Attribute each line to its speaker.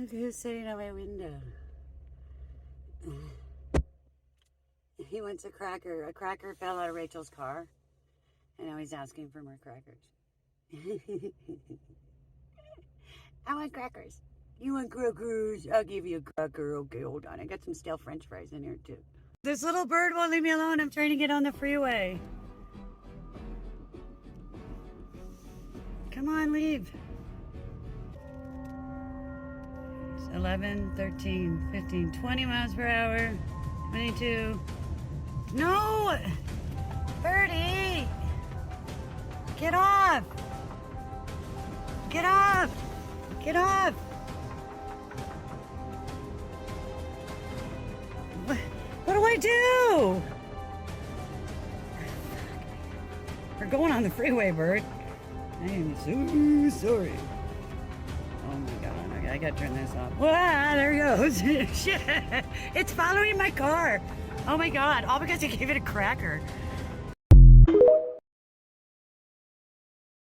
Speaker 1: Look who's sitting on my window. He wants a cracker. A cracker fell out of Rachel's car. And now he's asking for more crackers. I want crackers. You want crackers? I'll give you a cracker. Okay, hold on. I got some stale French fries in here too. This little bird won't leave me alone. I'm trying to get on the freeway. Come on, leave. It's 11, 13, 15, 20 miles per hour. 22. No! Birdie! Get off! Get off! Get off! What do I do? We're going on the freeway, Bird. I am so sorry. Oh my god, I gotta turn this off. Ah, there it goes. Shit! It's following my car. Oh my god, all because I gave it a cracker.